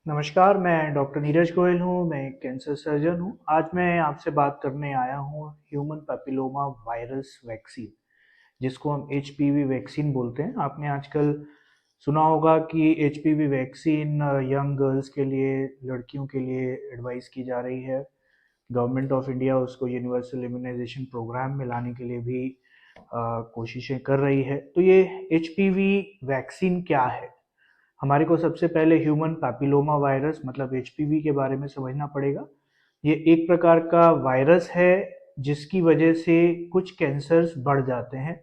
नमस्कार, मैं डॉक्टर नीरज गोयल हूँ। मैं एक कैंसर सर्जन हूँ। आज मैं आपसे बात करने आया हूँ ह्यूमन पैपिलोमा वायरस वैक्सीन, जिसको हम एचपीवी वैक्सीन बोलते हैं। आपने आजकल सुना होगा कि एचपीवी वैक्सीन यंग गर्ल्स के लिए, लड़कियों के लिए एडवाइस की जा रही है। गवर्नमेंट ऑफ इंडिया उसको यूनिवर्सल इम्यूनाइजेशन प्रोग्राम में लाने के लिए भी कोशिशें कर रही है। तो ये एचपीवी वैक्सीन क्या है? हमारे को सबसे पहले ह्यूमन पैपिलोमा वायरस मतलब एचपीवी के बारे में समझना पड़ेगा। ये एक प्रकार का वायरस है जिसकी वजह से कुछ कैंसर्स बढ़ जाते हैं।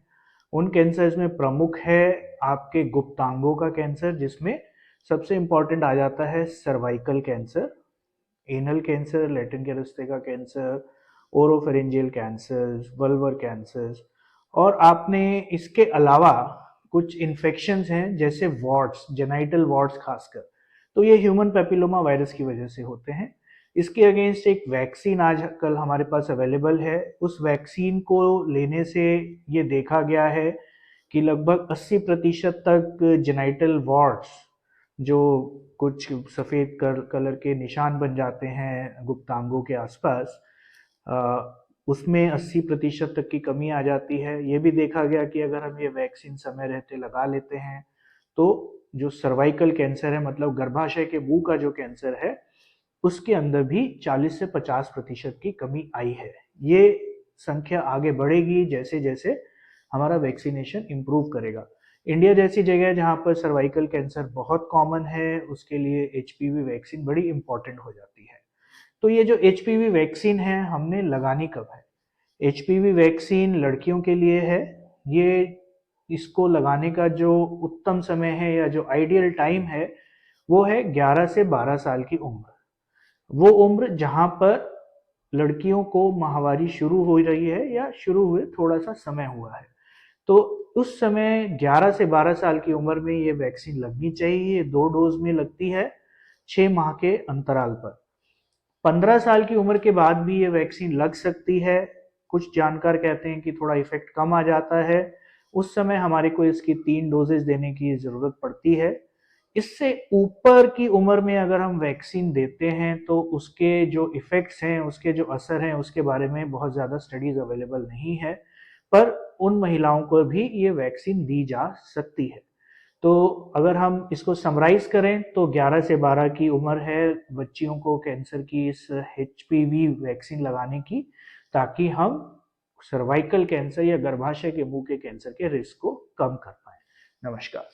उन कैंसर्स में प्रमुख है आपके गुप्तांगों का कैंसर, जिसमें सबसे इम्पॉर्टेंट आ जाता है cervical cancer, anal cancer, Latin के रास्ते का cancer, oropharyngeal cancers, vulvar cancers. और आपने इसके अलावा कुछ इन्फेक्शंस हैं जैसे वॉर्ट्स, जेनाइटल वॉर्ट्स खासकर, तो ये ह्यूमन पेपिलोमा वायरस की वजह से होते हैं। इसके अगेंस्ट एक वैक्सीन आजकल हमारे पास अवेलेबल है। उस वैक्सीन को लेने से ये देखा गया है कि लगभग 80% तक जेनाइटल वॉर्ट्स, जो कुछ सफ़ेद कलर के निशान बन जाते हैं गुप्तांगों के आसपास, उसमें 80% तक की कमी आ जाती है। ये भी देखा गया कि अगर हम ये वैक्सीन समय रहते लगा लेते हैं तो जो सर्वाइकल कैंसर है, मतलब गर्भाशय के मुंह का जो कैंसर है, उसके अंदर भी 40 से 50% की कमी आई है। ये संख्या आगे बढ़ेगी जैसे जैसे हमारा वैक्सीनेशन इम्प्रूव करेगा। इंडिया जैसी जगह जहाँ पर सर्वाइकल कैंसर बहुत कॉमन है, उसके लिए एचपीवी वैक्सीन बड़ी इंपॉर्टेंट हो जाती है। तो ये जो एचपीवी वैक्सीन है हमने लगानी कब है? एचपीवी वैक्सीन लड़कियों के लिए है। ये इसको लगाने का जो उत्तम समय है या जो आइडियल टाइम है वो है 11 से 12 साल की उम्र। वो उम्र जहां पर लड़कियों को माहवारी शुरू हो रही है या शुरू हुए थोड़ा सा समय हुआ है, तो उस समय 11 से 12 साल की उम्र में ये वैक्सीन लगनी चाहिए। ये 2 डोज में लगती है, 6 माह के अंतराल पर। 15 साल की उम्र के बाद भी ये वैक्सीन लग सकती है। कुछ जानकार कहते हैं कि थोड़ा इफेक्ट कम आ जाता है। उस समय हमारे को इसकी 3 डोजेज देने की जरूरत पड़ती है। इससे ऊपर की उम्र में अगर हम वैक्सीन देते हैं तो उसके जो इफेक्ट्स हैं, उसके जो असर हैं, उसके बारे में बहुत ज़्यादा स्टडीज अवेलेबल नहीं है। पर उन महिलाओं को भी ये वैक्सीन दी जा सकती है। तो अगर हम इसको समराइज करें तो 11 से 12 की उम्र है बच्चियों को कैंसर की इस एचपीवी वैक्सीन लगाने की, ताकि हम सर्वाइकल कैंसर या गर्भाशय के मुंह के कैंसर के रिस्क को कम कर पाए। नमस्कार।